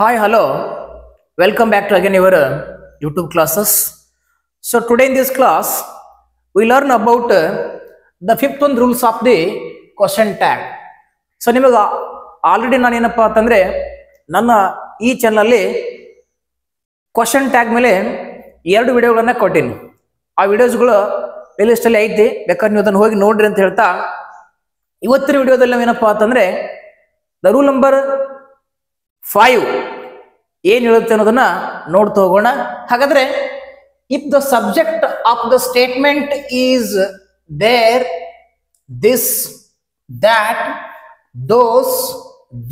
Hi, hello. Welcome back to again your YouTube classes. So today in this class, we learn about the fifth one rules of the question tag. So ನಿಮಗೆ already ನಾನು ಏನಪ್ಪಾ ಅಂತಂದ್ರೆ ನನ್ನ ಈ channel ಅಲ್ಲಿ question tag ಮೇಲೆ ಎರಡು ವಿಡಿಯೋಗಳನ್ನ ಕೊಟ್ಟಿನಿ. ಆ ವಿಡಿಯೋಸ್ಗಳು ಪ್ಲೇ ಲಿಸ್ಟ್ ಅಲ್ಲಿ ಐತಿ, ಬೇಕಾದ್ರೆ ನೀವು ಅದನ್ನು ಹೋಗಿ ನೋಡ್ರಿ ಅಂತ ಹೇಳ್ತಾ ಇವತ್ತಿನ ವಿಡಿಯೋದಲ್ಲಿ ನಾವೇನಪ್ಪಾ ಅಂತಂದ್ರೆ ದ ರೂಲ್ ನಂಬರ್ 5 ಏನು ಹೇಳುತ್ತೆ ಅನ್ನೋದನ್ನ ನೋಡ್ತಾ ಹೋಗೋಣ. ಹಾಗಾದ್ರೆ if the subject of the statement is there, this, that, those,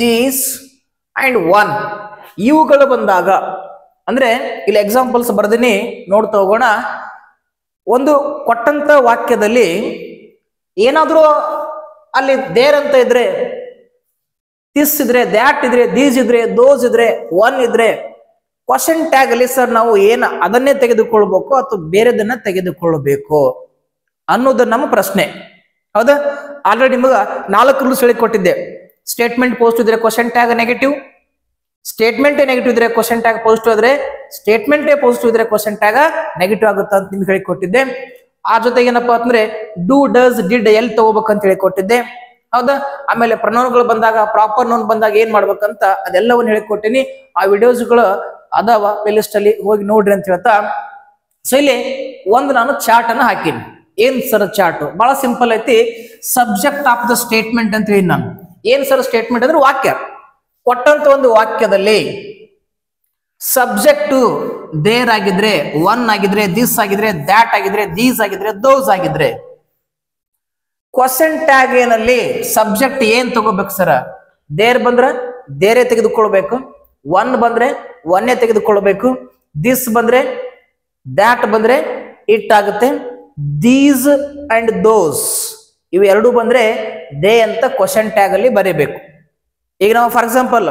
these and one ಇವುಗಳು ಬಂದಾಗ ಅಂದ್ರೆ ಇಲ್ಲಿ ಎಕ್ಸಾಂಪಲ್ಸ್ ಬರ್ದಿನಿ, ನೋಡ್ತಾ ಹೋಗೋಣ. ಒಂದು ಕೊಟ್ಟಂತ ವಾಕ್ಯದಲ್ಲಿ ಏನಾದ್ರೂ ಅಲ್ಲಿ ದೇರ್ ಅಂತ ಇದ್ರೆ, ದಿಸ್ ಇದ್ರೆ, ದ್ಯಾಟ್ ಇದ್ರೆ, ದೀಸ್ ಇದ್ರೆ, ದೋಸ್ ಇದ್ರೆ, ಒನ್ ಇದ್ರೆ ಕ್ವಶನ್ ಟ್ಯಾಗ್ ಅಲ್ಲಿ ಸರ್ ನಾವು ಏನ ಅದನ್ನೇ ತೆಗೆದುಕೊಳ್ಬೇಕು ಅಥವಾ ಬೇರೆದನ್ನ ತೆಗೆದುಕೊಳ್ಳಬೇಕು ಅನ್ನೋದು ನಮ್ಮ ಪ್ರಶ್ನೆ. ಹೌದಾ? ಆಲ್ರೆಡಿ ನಿಮಗ 4 ರೂಲ್ಸ್ ಹೇಳಿಕೊಟ್ಟಿದ್ದೆ. ಸ್ಟೇಟ್ಮೆಂಟ್ ಪಾಸಿಟಿವ್ ಇದ್ರೆ question tag negative, statement negative ಇದ್ರೆ ಕ್ವಶನ್ ಟ್ಯಾಗ್ ಪಾಸಿಟಿವ್ ಆದ್ರೆ, ಸ್ಟೇಟ್ಮೆಂಟ್ ಪಾಸಿಟಿವ್ ಇದ್ರೆ ಕ್ವಶನ್ ಟ್ಯಾಗ್ ನೆಗೆಟಿವ್ ಆಗುತ್ತೆ ಅಂತ ನಿಮ್ಗೆ ಹೇಳಿಕೊಟ್ಟಿದ್ದೆ. ಆ ಜೊತೆಗೆ ಏನಪ್ಪಾ ಅಂದ್ರೆ ಡೂ, ಡಸ್, ಡಿಡ್ ಎಲ್ಲಿ ತಗೋಬೇಕಂತ ಹೇಳಿಕೊಟ್ಟಿದ್ದೆ. ಹೌದಾ? ಆಮೇಲೆ ಪ್ರನೌನ್ಗಳು ಬಂದಾಗ, ಪ್ರಾಪರ್ ನೌನ್ ಬಂದಾಗ ಏನ್ ಮಾಡ್ಬೇಕಂತ ಅದೆಲ್ಲವನ್ನು ಹೇಳಿಕೊಟ್ಟಿನಿ. ಆ ವಿಡಿಯೋಸ್ಗಳು ಅದಾವ ಪ್ಲೇ ಲಿಸ್ಟ್ ಅಲ್ಲಿ, ಹೋಗಿ ನೋಡ್ರಿ ಅಂತ ಹೇಳ್ತಾ. ಸೊ ಇಲ್ಲಿ ಒಂದು ನಾನು ಚಾರ್ಟ್ ಅನ್ನ ಹಾಕಿನಿ. ಏನ್ ಸರ್ ಚಾರ್ಟ್? ಬಹಳ ಸಿಂಪಲ್ ಐತಿ. ಸಬ್ಜೆಕ್ಟ್ ಆಫ್ ದ ಸ್ಟೇಟ್ಮೆಂಟ್ ಅಂತ ಹೇಳಿ ನಾನು. ಏನ್ ಸರ್ ಸ್ಟೇಟ್ಮೆಂಟ್ ಅಂದ್ರೆ ವಾಕ್ಯ. ಕೊಟ್ಟಂತ ಒಂದು ವಾಕ್ಯದಲ್ಲಿ ಸಬ್ಜೆಕ್ಟ್ ದೇರ್ ಆಗಿದ್ರೆ, ಒನ್ ಆಗಿದ್ರೆ, ದಿಸ್ ಆಗಿದ್ರೆ, ದ್ಯಾಟ್ ಆಗಿದ್ರೆ, ದೀಸ್ ಆಗಿದ್ರೆ, ದೋಸ್ ಆಗಿದ್ರೆ, ಕ್ವಶನ್ ಟ್ಯಾಗ್ ಏನಲ್ಲಿ ಸಬ್ಜೆಕ್ಟ್ ಏನ್ ತಗೋಬೇಕು ಸರ್? ದೇರ್ ಬಂದ್ರೆ ದೇರೇ ತೆಗೆದುಕೊಳ್ಬೇಕು, ಒನ್ ಬಂದ್ರೆ ಒನ್ನೇ ತೆಗೆದುಕೊಳ್ಬೇಕು, ದಿಸ್ ಬಂದ್ರೆ ದ್ಯಾಟ್ ಬಂದ್ರೆ ಇಟ್ ಆಗುತ್ತೆ, ದೀಸ್ ಅಂಡ್ ದೋಸ್ ಇವು ಎರಡು ಬಂದ್ರೆ ದೇ ಅಂತ ಕ್ವಶನ್ ಟ್ಯಾಗ್ ಅಲ್ಲಿ ಬರೀಬೇಕು. ಈಗ ನಾವು for example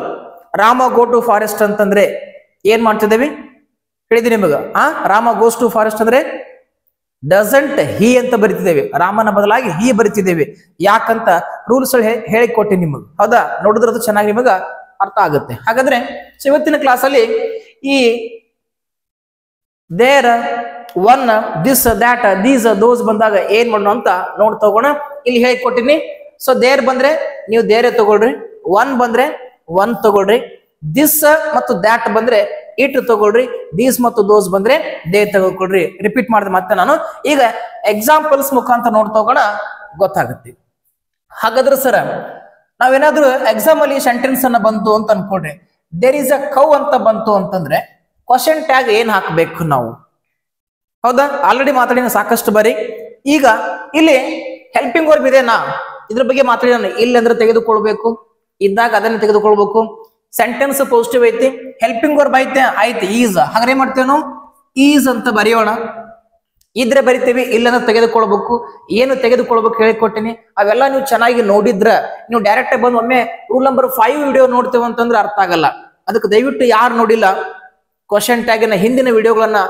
Rama go to forest ಅಂತಂದ್ರೆ ಏನ್ ಮಾಡ್ತಿದ್ದೇವೆ ಹೇಳಿದೀನಿ ನಿಮಗ. ರಾಮ ಗೋಸ್ ಟು ಫಾರೆಸ್ಟ್ ಅಂದ್ರೆ ಡಸಂಟ್ ಹಿ ಅಂತ ಬರಿತಿದ್ದೇವೆ, ರಾಮನ ಬದಲಾಗಿ ಹಿ ಬರಿತಿದ್ದೇವೆ. ಯಾಕಂತ ರೂಲ್ಸ್ ಹೇಳಿಕೊಟ್ಟಿ ನಿಮಗ್. ಹೌದಾ? ನೋಡಿದ್ರದು ಚೆನ್ನಾಗಿ ನಿಮಗ ಅರ್ಥ ಆಗುತ್ತೆ. ಹಾಗಾದ್ರೆ ಇವತ್ತಿನ ಕ್ಲಾಸ್ ಅಲ್ಲಿ ಈ there, one, this, that, these, those ಬಂದಾಗ ಏನ್ ಮಾಡೋಣ ಅಂತ ನೋಡ್ತಾ ಹೋಗೋಣ. ಇಲ್ಲಿ ಹೇಳಿಕೊಟ್ಟಿನಿ. ಸೊ ದೇರ್ ಬಂದ್ರೆ ನೀವು ದೇರೇ ತಗೊಳ್ರಿ, ಒನ್ ಬಂದ್ರೆ ಒನ್ ತಗೊಳ್ರಿ, ದಿಸ್ ಮತ್ತು ದ್ಯಾಟ್ ಬಂದ್ರೆ ಇಟ್ ತಗೊಳ್ರಿ, ದೀಸ್ ಮತ್ತು ದೋಸ್ ಬಂದ್ರೆ ದೇ ತಗೊಳ್ರಿ. ರಿಪೀಟ್ ಮಾಡಿದ್ರೆ ಮತ್ತೆ ನಾನು ಈಗ ಎಕ್ಸಾಂಪಲ್ಸ್ ಮುಖಾಂತರ ನೋಡ್ತಾ ಹೋಗೋಣ, ಗೊತ್ತಾಗುತ್ತೆ. ಹಾಗಾದ್ರೆ ಸರ್ ನಾವೇನಾದ್ರೂ ಎಕ್ಸಾಮ್ ಅಲ್ಲಿ ಸೆಂಟೆನ್ಸ್ ಅನ್ನ ಬಂತು ಅಂತ ಅನ್ಕೊಡ್ರಿ, ದೇರ್ ಇಸ್ ಅ ಕೌ ಅಂತ ಬಂತು ಅಂತಂದ್ರೆ ಕ್ವಶನ್ ಟ್ಯಾಗ್ ಏನ್ ಹಾಕ್ಬೇಕು ನಾವು? ಹೌದಾ? ಆಲ್ರೆಡಿ ಮಾತಾಡಿನ ಸಾಕಷ್ಟು ಬಾರಿ. ಈಗ ಇಲ್ಲಿ ಹೆಲ್ಪಿಂಗ್ ವರ್ಬ್ ಇದೆನಾ, ಇದ್ರ ಬಗ್ಗೆ ಮಾತಾಡಿನ. ಇಲ್ಲಿ ಅಂದ್ರೆ ತೆಗೆದುಕೊಳ್ಬೇಕು, ಇದ್ದಾಗ ಅದನ್ನ ತೆಗೆದುಕೊಳ್ಬೇಕು. ಸೆಂಟೆನ್ಸ್ ಪಾಸಿಟಿವ್ ಐತಿ, ಹೆಲ್ಪಿಂಗ್ ವರ್ಬ್ ಐತೆ, ಆಯ್ತು ಈಸ್. ಹಾಗಾದ್ರೆ ಏನ್ ಮಾಡ್ತೇವೆ ನಾವು? ಈಸ್ ಅಂತ ಬರೆಯೋಣ. ಇದ್ರೆ ಬರಿತೀವಿ, ಇಲ್ಲಂದ್ರೆ ತೆಗೆದುಕೊಳ್ಬೇಕು. ಏನು ತೆಗೆದುಕೊಳ್ಬೇಕು ಹೇಳಿಕೊಟ್ಟಿನಿ. ಅವೆಲ್ಲ ನೀವು ಚೆನ್ನಾಗಿ ನೋಡಿದ್ರ ನೀವು ಡೈರೆಕ್ಟ್ ಆಗಿ ಬಂದು ಒಮ್ಮೆ ರೂಲ್ ನಂಬರ್ 5 ವಿಡಿಯೋ ನೋಡ್ತೇವೆ ಅಂತಂದ್ರೆ ಅರ್ಥ ಆಗಲ್ಲ. ಅದಕ್ಕೆ ದಯವಿಟ್ಟು ಯಾರು ನೋಡಿಲ್ಲ ಕ್ವಶನ್ ಟ್ಯಾಗಿನ ಹಿಂದಿನ ವಿಡಿಯೋಗಳನ್ನ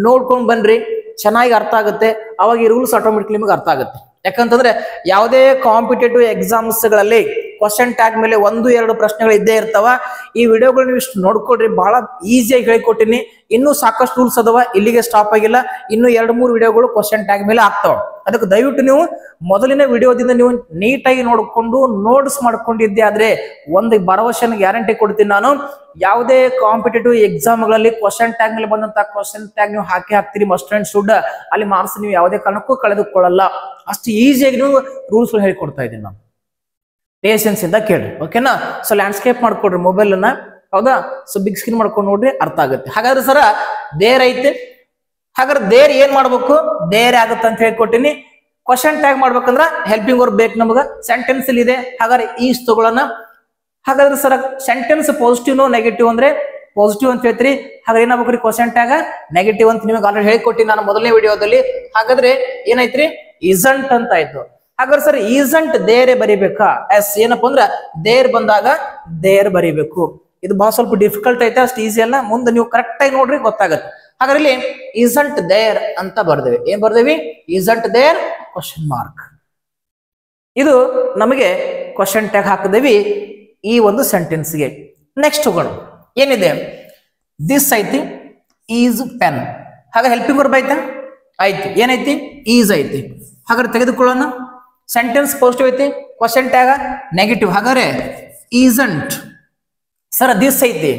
ನೋಡ್ಕೊಂಡ್ ಬನ್ರಿ, ಚೆನ್ನಾಗಿ ಅರ್ಥ ಆಗುತ್ತೆ. ಅವಾಗ ಈ ರೂಲ್ಸ್ ಆಟೋಮೆಟಿಕ್ಲಿ ನಿಮಗೆ ಅರ್ಥ ಆಗುತ್ತೆ. ಯಾಕಂತಂದ್ರೆ ಯಾವುದೇ ಕಾಂಪಿಟೇಟಿವ್ ಎಕ್ಸಾಮ್ಸ್ ಗಳಲ್ಲಿ ಕ್ವಶನ್ ಟ್ಯಾಗ್ ಮೇಲೆ 1-2 ಪ್ರಶ್ನೆಗಳು ಇದ್ದೇ ಇರ್ತಾವ. ಈ ವಿಡಿಯೋಗಳು ನೀವು ಇಷ್ಟು ನೋಡ್ಕೊಡ್ರಿ, ಬಹಳ ಈಸಿಯಾಗಿ ಹೇಳಿಕೊಟ್ಟಿನಿ. ಇನ್ನೂ ಸಾಕಷ್ಟು ರೂಲ್ಸ್ ಅದಾವ, ಇಲ್ಲಿಗೆ ಸ್ಟಾಪ್ ಆಗಿಲ್ಲ. ಇನ್ನು 2-3 ವಿಡಿಯೋಗಳು ಕ್ವಶನ್ ಟ್ಯಾಗ್ ಮೇಲೆ ಆಗ್ತಾವ. ಅದಕ್ಕೆ ದಯವಿಟ್ಟು ನೀವು ಮೊದಲಿನ ವಿಡಿಯೋದಿಂದ ನೀವು ನೀಟಾಗಿ ನೋಡ್ಕೊಂಡು ನೋಟ್ಸ್ ಮಾಡ್ಕೊಂಡಿದ್ದೆ ಆದ್ರೆ ಒಂದು ಭರವಸೆನ ಗ್ಯಾರಂಟಿ ಕೊಡ್ತೀನಿ ನಾನು. ಯಾವುದೇ ಕಾಂಪಿಟೇಟಿವ್ ಎಕ್ಸಾಮ್ಗಳಲ್ಲಿ ಕ್ವಶನ್ ಟ್ಯಾಗ್ ಮೇಲೆ ಬಂದಂತ ಕ್ವಶನ್ ಟ್ಯಾಗ್ ನೀವು ಹಾಕ್ತೀರಿ, ಮಸ್ಟ್ ಅಂಡ್ ಶುಡ್. ಅಲ್ಲಿ ಮಾರ್ಕ್ಸ್ ನೀವು ಯಾವುದೇ ಕಾರಣಕ್ಕೂ ಕಳೆದುಕೊಳ್ಳಲ್ಲ. ಅಷ್ಟು ಈಸಿಯಾಗಿ ನೀವು ರೂಲ್ಸ್ ಹೇಳಿಕೊಡ್ತಾ ಇದ್ದೀನಿ ನಾನು. ಪೇಷನ್ಸ್ ಇಂದ ಕೇಳ್ರಿ, ಓಕೆನಾ? ಸೊ ಲ್ಯಾಂಡ್ಸ್ಕೇಪ್ ಮಾಡ್ಕೊಡ್ರಿ ಮೊಬೈಲ್ ಅನ್ನ. ಹೌದಾ? ಸೊ ಬಿಗ್ ಸ್ಕ್ರೀನ್ ಮಾಡ್ಕೊಂಡು ನೋಡ್ರಿ, ಅರ್ಥ ಆಗುತ್ತೆ. ಹಾಗಾದ್ರೆ ಸರ ದೇರ್ ಐತೆ. ಹಾಗಾದ್ರೆ ದೇರ್ ಏನ್ ಮಾಡ್ಬೇಕು? ದೇರ್ ಆಗುತ್ತೆ ಅಂತ ಹೇಳ್ಕೊಟ್ಟಿನಿ. ಕ್ವಶನ್ ಟ್ಯಾಗ್ ಮಾಡ್ಬೇಕಂದ್ರ ಹೆಲ್ಪಿಂಗ್ ವರ್ಬ್ ಬೇಕು ನಮಗ. ಸೆಂಟೆನ್ಸ್ ಇಲ್ಲಿ ಇದೆ, ಹಾಗಾದ್ರೆ ಈಸ್ ತಗೊಳ್ಳೋಣ. ಹಾಗಾದ್ರೆ ಸರ್ ಸೆಂಟೆನ್ಸ್ ಪಾಸಿಟಿವ್ ನೆಗೆಟಿವ್ ಅಂದ್ರೆ ಪಾಸಿಟಿವ್ ಅಂತ ಹೇಳ್ತೀರಿ. ಹಾಗಾದ್ರೆ ಏನಾಗ್ಬೇಕ್ರಿ? ಕ್ವಶನ್ ಟ್ಯಾಗ್ ನೆಗೆಟಿವ್ ಅಂತ ನಿಮಗೆ ಆಲ್ರೆಡಿ ಹೇಳ್ಕೊಟ್ಟಿನಿ ನಾನು ಮೊದಲನೇ ವಿಡಿಯೋದಲ್ಲಿ. ಹಾಗಾದ್ರೆ ಏನಾಯ್ತ್ರಿ? ಇಸಂಟ್ ಅಂತ ಆಯ್ತು. ಹಾಗಾದ್ರೆ ಸರ್ ಈಸಂಟ್ ದೇರೇ ಬರಿಬೇಕಾ? ಎಸ್. ಏನಪ್ಪಾ ಅಂದ್ರ ದೇರ್ ಬಂದಾಗ ದೇರ್ ಬರಿಬೇಕು. ಇದು ಬಹಳ ಸ್ವಲ್ಪ ಡಿಫಿಕಲ್ಟ್ ಐತೆ, ಅಷ್ಟು ಈಸಿ ಅಲ್ಲ. ಮುಂದೆ ನೀವು ಕರೆಕ್ಟ್ ಆಗಿ ನೋಡ್ರಿ, ಗೊತ್ತಾಗತ್ತೆ. ಹಾಗಾದ್ರೆ ಇಲ್ಲಿ ಈಸಂಟ್ ದೇರ್ ಅಂತ ಬರ್ದೇವಿ. ಏನ್ ಬರ್ದೇವಿ? Isn't there question mark. ಇದು ನಮಗೆ ಕ್ವಶನ್ ಟ್ಯಾಗ್ ಹಾಕಿದೇವಿ ಈ ಒಂದು ಸೆಂಟೆನ್ಸ್ಗೆ. ನೆಕ್ಸ್ಟ್ ಹೋಗೋಣ. ಏನಿದೆ ದಿಸ್ ಐತಿ ಈಸ್ ಪೆನ್. ಹಾಗ ಹೆಲ್ಪಿಂಗ್ ವರ್ಬ್ ಐತಾ ಐತಿ. ಏನೈತಿ ಈಸ್ ಐತಿ. ಹಾಗಾದ್ರೆ ತೆಗೆದುಕೊಳ್ಳೋಣ. ಸೆಂಟೆನ್ಸ್ ಪಾಸಿಟಿವ್ ಐತಿ, ಕ್ವಶನ್ ಟ್ಯಾಗ ನೆಗೆಟಿವ್. ಹಾಗಾದ್ರೆ ಈಸಂಟ್. ಸರ್ ದಿಸ್ ಐತಿ,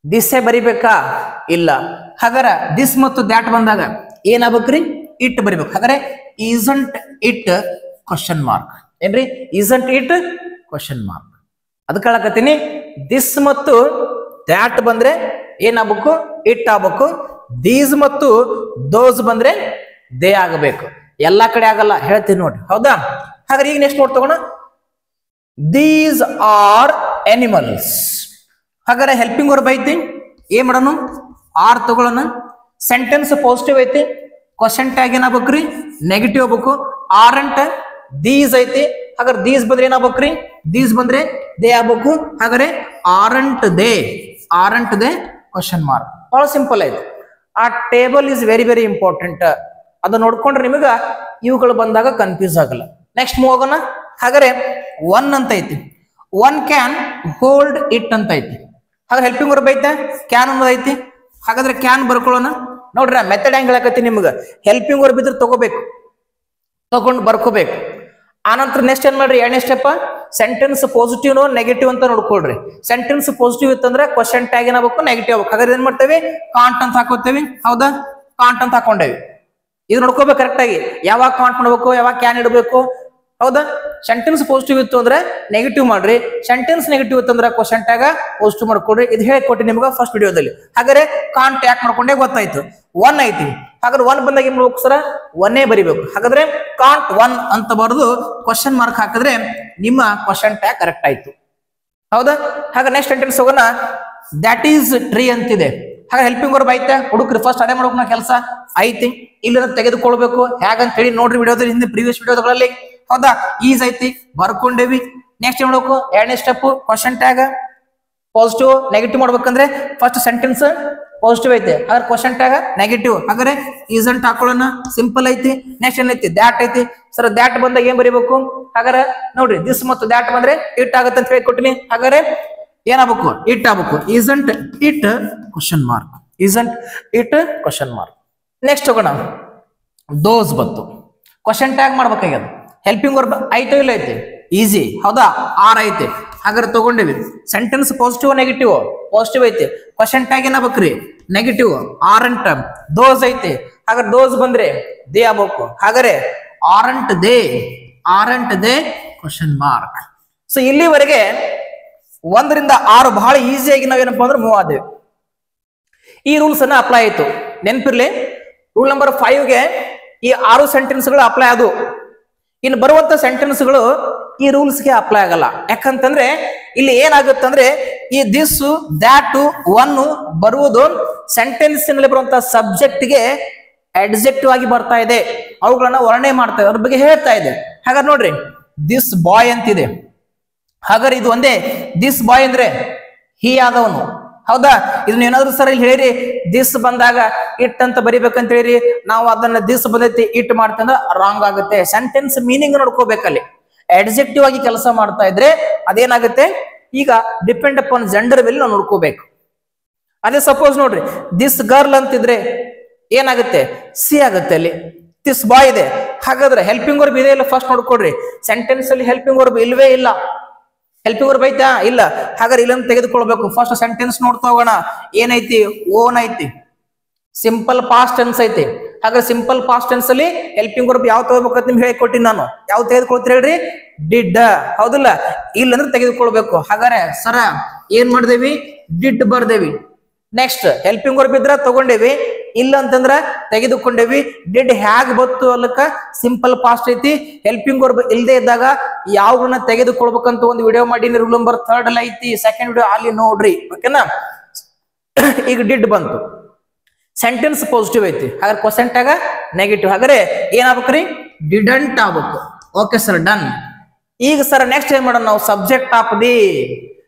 ದಿಸ್ಸೇ ಬರಿಬೇಕಾ? ಇಲ್ಲ. ಹಾಗಾರ ದಿಸ್ ಮತ್ತು ದ್ಯಾಟ್ ಬಂದಾಗ ಏನಾಗ್ಬೇಕ್ರಿ? ಇಟ್ ಬರಿಬೇಕು. ಹಾಗಾದ್ರೆ ಈಸಂಟ್ ಇಟ್ ಕ್ವಶನ್ ಮಾರ್ಕ್. ಏನ್ರಿ ಈಸಂಟ್ ಇಟ್ ಕ್ವಶನ್ ಮಾರ್ಕ್. ಅದಕ್ಕೆ ಹೇಳಕತ್ತೀನಿ, ದಿಸ್ ಮತ್ತು ದ್ಯಾಟ್ ಬಂದ್ರೆ ಏನಾಗಬೇಕು? ಇಟ್ ಆಗ್ಬೇಕು. ದೀಸ್ ಮತ್ತು ದೋಸ್ ಬಂದ್ರೆ ದೇ ಆಗಬೇಕು. ಎಲ್ಲಾ ಕಡೆ ಆಗಲ್ಲ, ಹೇಳ್ತೀನಿ ನೋಡಿ. ಹೌದಾ? ಹಾಗಾದ್ರೆ ಈಗ ನೆಕ್ಸ್ಟ್ ನೋಡ್ ತಗೋಣ. These are animals. ಹಾಗಾದ್ರೆ ಹೆಲ್ಪಿಂಗ್ ವರ್ಬ್ ಐತಿ, ಏನ್ ಮಾಡೋಣ? ಆರ್ ತಗೊಳ್ಳೋಣ. ಸೆಂಟೆನ್ಸ್ ಪಾಸಿಟಿವ್ ಐತಿ, ಕ್ವಶನ್ ಟ್ಯಾಗ್ ಏನಾಗ್ಬೇಕ್ರಿ? ನೆಗೆಟಿವ್ ಆಗ್ಬೇಕು. ಆರಂಟ್ ದೀಸ್ ಐತಿ. ಹಾಗಾದ್ರೆ ದೀಸ್ ಬಂದ್ರೆ ಏನಾಗ್ಬೇಕ್ರಿ? ದೀಸ್ ಬಂದ್ರೆ ದೇ ಆಗ್ಬೇಕು. ಹಾಗಾದ್ರೆ aren't they, aren't they question mark. ಬಹಳ ಸಿಂಪಲ್ ಐತಿ. ಆ table is very very important. ಅದು ನೋಡ್ಕೊಂಡ್ರೆ ನಿಮಗ ಇವುಗಳು ಬಂದಾಗ ಕನ್ಫ್ಯೂಸ್ ಆಗಲ್ಲ. ನೆಕ್ಸ್ಟ್ ಮೂವ್ ಆಗೋಣ. ಹಾಗಾದ್ರೆ ಒನ್ ಅಂತ ಐತಿ, ಒನ್ ಕ್ಯಾನ್ ಹೋಲ್ಡ್ ಇಟ್ ಅಂತ ಐತಿ. ಹಾಗಾದ್ರೆ ಹೆಲ್ಪಿಂಗ್ ವರ್ಬ್ ಐತೆ, ಕ್ಯಾನ್ ಅನ್ನೋದು ಐತಿ. ಹಾಗಾದ್ರೆ ಕ್ಯಾನ್ ಬರ್ಕೊಳ್ಳೋಣ. ನೋಡ್ರಿ ಮೆಥಡ್ ಹೆಂಗ್ ಹೇಳಕತ್ತೀನಿ ನಿಮ್ಗೆ. ಹೆಲ್ಪಿಂಗ್ ವರ್ಬ್ ಇದ್ರೆ ತಗೋಬೇಕು, ತಗೊಂಡು ಬರ್ಕೋಬೇಕು. ಆನಂತರ ನೆಕ್ಸ್ಟ್ ಏನ್ ಮಾಡ್ರಿ? ಎರಡನೇ ಸ್ಟೆಪ್, ಸೆಂಟೆನ್ಸ್ ಪಾಸಿಟಿವ್ ನೆಗೆಟಿವ್ ಅಂತ ನೋಡ್ಕೊಳ್ರಿ. ಸೆಂಟೆನ್ಸ್ ಪಾಸಿಟಿವ್ ಇತ್ತಂದ್ರೆ ಕ್ವಶನ್ ಟ್ಯಾಗ್ ಏನಾಗಬೇಕು? ನೆಗೆಟಿವ್ ಆಗ್ಬೇಕು. ಹಾಗಾದ್ರೆ ಏನ್ ಮಾಡ್ತೇವೆ? ಕಾಂಟ್ ಅಂತ ಹಾಕೋತೇವಿ. ಹೌದಾ? ಕಾಂಟ್ ಅಂತ ಹಾಕೊಂಡೇವಿ. ಇದು ನೋಡ್ಕೋಬೇಕು ಕರೆಕ್ಟ್ ಆಗಿ. ಯಾವಾಗ ಕಾಂಟ್ ಮಾಡ್ಬೇಕು, ಯಾವಾಗ ಕ್ಯಾನ್ ಇಡಬೇಕು. ಹೌದಾ? ಸೆಂಟೆನ್ಸ್ ಪಾಸಿಟಿವ್ ಇತ್ತು ಅಂದ್ರೆ ನೆಗೆಟಿವ್ ಮಾಡ್ರಿ. ಸೆಂಟೆನ್ಸ್ ನೆಗೆಟಿವ್ ಇತ್ತು ಅಂದ್ರೆ ಕ್ವಶನ್ ಟ್ಯಾಗ್ ಪಾಸಿಟಿವ್ ಮಾಡ್ಕೊಡ್ರಿ. ಇದು ಹೇಳಿಕೊಟ್ಟಿ ನಿಮ್ಗೆ ಫಸ್ಟ್ ವಿಡಿಯೋದಲ್ಲಿ. ಹಾಗಾದ್ರೆ ಕಾಂಟ್ ಯಾಕೆ ಮಾಡ್ಕೊಂಡೆ ಗೊತ್ತಾಯ್ತು. ಒನ್ ಐತಿ. ಹಾಗಾದ್ರೆ ಒನ್ ಬಂದಾಗ ಏನ್ ಮಾಡ್ಬೇಕು ಸರ? ಒನ್ನೇ ಬರಿಬೇಕು. ಹಾಗಾದ್ರೆ ಕಾಂಟ್ ಒನ್ ಅಂತ ಬರೆದು ಕ್ವಶನ್ ಮಾರ್ಕ್ ಹಾಕಿದ್ರೆ ನಿಮ್ಮ ಕ್ವಶನ್ ಟ್ಯಾಗ್ ಕರೆಕ್ಟ್ ಆಯ್ತು. ಹೌದಾ? ಹಾಗಾದ್ರೆ ನೆಕ್ಸ್ಟ್ ಸೆಂಟೆನ್ಸ್ ಹೋಗೋಣ. ದಟ್ ಈಸ್ ಟ್ರೀ ಅಂತಿದೆ. ಹಾಗೆ ಹೆಲ್ಪಿಂಗ್ ವರ್ಬ್ ಐತೆ, ಹುಡುಕ್ರಿ. ಫಸ್ಟ್ ಅದೇ ಮಾಡ್ಬೇಕು ನಾ ಕೆಲಸ ಐತಿ. ಇಲ್ಲಿ ತೆಗೆದುಕೊಳ್ಬೇಕು. ಹೇಗಂತ ಹೇಳಿ ನೋಡ್ರಿ ವಿಡಿಯೋದಲ್ಲಿ, ಹಿಂದೆ ಪ್ರೀವಿಯಸ್ ವಿಡಿಯೋಗಳಲ್ಲಿ. ಹೌದಾ? ಈಸ್ ಐತಿ, ಬರ್ಕೊಂಡೇವಿ. ನೆಕ್ಸ್ಟ್ ಏನ್ ಮಾಡ್ಬೇಕು? ಎರಡನೇ step, question tag positive negative ಮಾಡ್ಬೇಕಂದ್ರೆ ಫಸ್ಟ್ ಸೆಂಟೆನ್ಸ್ ಪಾಸಿಟಿವ್ ಐತಿ, ಹಾಗಾದ್ರೆ ಕ್ವಶನ್ ಟ್ಯಾಗ್ ನೆಗೆಟಿವ್. ಹಾಗಾದ್ರೆ ಈಸಂಟ್ ಹಾಕೊಳ್ಳೋಣ. ಸಿಂಪಲ್ ಐತಿ. ನೆಕ್ಸ್ಟ್ ಏನೈತಿ? ದ್ಯಾಟ್ ಐತಿ. ಸರ್ ದ್ಯಾಟ್ ಬಂದಾಗ ಏನ್ ಬರೀಬೇಕು? ಹಾಗಾದ್ರೆ ನೋಡ್ರಿ, ದಿಸ್ ಮತ್ತು ದ್ಯಾಟ್ ಬಂದ್ರೆ ಇಟ್ ಆಗತ್ತೆ ಅಂತ ಹೇಳಿ ಕೊಟ್ಟಿನಿ. ಹಾಗಾದ್ರೆ ಏನಾಗಬೇಕು? ಇಟ್ ಆಗ್ಬೇಕು. Isn't it question mark. Isn't it question mark. Next ಹೋಗೋಣ. ದೋಸ್ ಬಂತು, ಕ್ವಶನ್ ಟ್ಯಾಗ್ ಮಾಡ್ಬೇಕಾಗ್ಯದ. ಹೆಲ್ಪಿಂಗ್ ವರ್ಬ್ ಐತೋ ಇಲ್ಲ ಐತಿ? ಈಸಿ. ಹೌದಾ? ಆರ್ ಐತಿ. ಹಾಗಾದ್ರೆ ತಗೊಂಡಿವಿ. Sentence positive negative? ಪಾಸಿಟಿವ್ ಐತಿ. ಕ್ವಶನ್ ಟ್ಯಾಗ್ ಏನಾಗ್ಬೇಕ್ರಿ? ನೆಗೆಟಿವ್. ಆರಂಟ್ ದೋಸ್ ಐತಿ. ಹಾಗಾದ್ರೆ ದೋಸ್ ಬಂದ್ರೆ ದೇ ಆಗ್ಬೇಕು. ಹಾಗಾದ್ರೆ aren't they, aren't they question mark. So ಇಲ್ಲಿವರೆಗೆ 1 ರಿಂದ 6 ಬಹಳ ಈಸಿಯಾಗಿ ನಾವೇನಪ್ಪ ಅಂದ್ರೆ ಮೂವ್ ಆದೇವೆ. ಈ ರೂಲ್ಸ್ ಅನ್ನ ಅಪ್ಲೈ ಆಯ್ತು. ನೆನಪಿರ್ಲಿ, ರೂಲ್ ನಂಬರ್ 5ಗೆ ಈ 6 ಸೆಂಟೆನ್ಸ್ಗಳು ಅಪ್ಲೈ ಆದವು. ಇನ್ನು ಬರುವಂತ ಸೆಂಟೆನ್ಸ್ಗಳು ಈ ರೂಲ್ಸ್ಗೆ ಅಪ್ಲೈ ಆಗಲ್ಲ. ಯಾಕಂತಂದ್ರೆ ಇಲ್ಲಿ ಏನಾಗುತ್ತಂದ್ರೆ ಈ ದಿಸ್, ದ್ಯಾಟ್, ಒನ್ ಬರುವುದು ಸೆಂಟೆನ್ಸ್ ನಲ್ಲಿ ಬರುವಂತ ಸಬ್ಜೆಕ್ಟ್ಗೆ ಅಡ್ಜೆಕ್ಟಿವ್ ಆಗಿ ಬರ್ತಾ ಇದೆ. ಅವುಗಳನ್ನ ವರ್ಣನೆ ಮಾಡ್ತಾ ಇದೆ, ಅದ್ರ ಬಗ್ಗೆ ಹೇಳ್ತಾ ಇದೆ. ಹಾಗಾದ್ರೆ ನೋಡ್ರಿ, ದಿಸ್ ಬಾಯ್ ಅಂತಿದೆ. ಹಾಗಾದ್ರೆ ಇದು ಒಂದೇ. ದಿಸ್ ಬಾಯ್ ಅಂದ್ರೆ ಹೀ ಆದವನು. ಹೌದಾ? ಇದನ್ನ ಏನಾದ್ರು ಸರ್ ಇಲ್ಲಿ ಹೇಳಿರಿ, ದಿಸ್ ಬಂದಾಗ ಇಟ್ ಅಂತ ಬರಿಬೇಕಂತ ಹೇಳಿರಿ, ನಾವು ಅದನ್ನ ದಿಸ್ ಬಂದೈತಿ ಇಟ್ ಮಾಡ್ತಂದ್ರೆ ರಾಂಗ್ ಆಗುತ್ತೆ. ಸೆಂಟೆನ್ಸ್ ಮೀನಿಂಗ್ ನೋಡ್ಕೋಬೇಕಲ್ಲಿ. ಅಡ್ಜೆಕ್ಟಿವ್ ಆಗಿ ಕೆಲಸ ಮಾಡ್ತಾ ಇದ್ರೆ ಅದೇನಾಗುತ್ತೆ? ಈಗ ಡಿಪೆಂಡ್ ಅಪಾನ್ ಜೆಂಡರ್ ಮೇಲೆ ನಾವು ನೋಡ್ಕೋಬೇಕು. ಅದೇ ಸಪೋಸ್ ನೋಡ್ರಿ, ದಿಸ್ ಗರ್ಲ್ ಅಂತಿದ್ರೆ ಏನಾಗುತ್ತೆ? ಸಿ ಆಗುತ್ತೆ ಅಲ್ಲಿ. ದಿಸ್ ಬಾಯ್ ಇದೆ. ಹಾಗಾದ್ರೆ ಹೆಲ್ಪಿಂಗ್ ವರ್ಬ್ ಇದೆ ಇಲ್ಲ ಫಸ್ಟ್ ನೋಡ್ಕೊಡ್ರಿ. ಸೆಂಟೆನ್ಸ್ ಅಲ್ಲಿ ಹೆಲ್ಪಿಂಗ್ ವರ್ಬ್ ಇಲ್ವೇ ಇಲ್ಲ. ಹೆಲ್ಪಿಂಗ್ ವರ್ಬ್ ಐತಾ? ಇಲ್ಲ. ಹಾಗಾದ್ರೆ ಇಲ್ಲೊಂದು ತೆಗೆದುಕೊಳ್ಬೇಕು. ಫಸ್ಟ್ ಸೆಂಟೆನ್ಸ್ ನೋಡ್ತಾ ಹೋಗೋಣ. ಏನೈತಿ? ಓನ್ ಐತಿ. ಸಿಂಪಲ್ ಪಾಸ್ಟ್ ಟೆನ್ಸ್ ಐತಿ. ಹಾಗಾದ್ರೆ ಸಿಂಪಲ್ ಪಾಸ್ಟ್ ಟೆನ್ಸ್ ಅಲ್ಲಿ ಹೆಲ್ಪಿಂಗ್ ವರ್ಬ್ ಯಾವ ತಗೋಬೇಕಂತ ನಿಮ್ಗೆ ಹೇಳಿಕೊಟ್ಟಿನಿ ನಾನು. ಯಾವ ತೆಗೆದುಕೊಳ್ತೀರಿ ಹೇಳ್ರಿ? ಡಿಡ್. ಹೌದಿಲ್ಲ? ಇಲ್ಲಂದ್ರೆ ತೆಗೆದುಕೊಳ್ಬೇಕು. ಹಾಗಾದ್ರೆ ಸರ ಏನ್ ಮಾಡ್ದೇವಿ? ಡಿಡ್ ಬರ್ದೇವಿ. ನೆಕ್ಸ್ಟ್ ಹೆಲ್ಪಿಂಗ್ ವರ್ಬ್ ಇದ್ರ ತಗೊಂಡೇವಿ, ಇಲ್ಲ ಅಂತಂದ್ರ ತೆಗೆದುಕೊಂಡೇವಿ. ಡಿಡ್ ಹ್ಯಾಗ್ ಬತ್ತು ಅಲ್ಲಕ್ಕ ಸಿಂಪಲ್ ಪಾಸ್ಟ್ ಐತಿ. ಹೆಲ್ಪಿಂಗ್ ವರ್ಬ್ ಇಲ್ಲದೆ ಇದ್ದಾಗ ಯಾವನ್ನ ತೆಗೆದುಕೊಳ್ಬೇಕಂತ ಒಂದು ವಿಡಿಯೋ ಮಾಡೀನಿ. ರೂಲ್ ನಂಬರ್ 3 ಅಲ್ಲಿ ಐತಿ. ಸೆಕೆಂಡ್ ವಿಡಿಯೋ ಅಲ್ಲಿ ನೋಡ್ರಿ. ಓಕೆನಾ? ಈಗ ಡಿಡ್ ಬಂತು. ಸೆಂಟೆನ್ಸ್ ಪಾಸಿಟಿವ್ ಐತಿ. ಹಾಗಾದ್ರೆ ಕ್ವಶನ್ ಟ್ಯಾಗ್ ನೆಗೆಟಿವ್. ಹಾಗಾದ್ರೆ ಏನಾಗ್ಬೇಕ್ರಿ? ಡಿಡಂಟ್ ಆಗ್ಬೇಕು. Okay sir, done. ಈಗ ಸರ್ ನೆಕ್ಸ್ಟ್ ಏನ್ ಮಾಡೋಣ ನಾವು? Subject of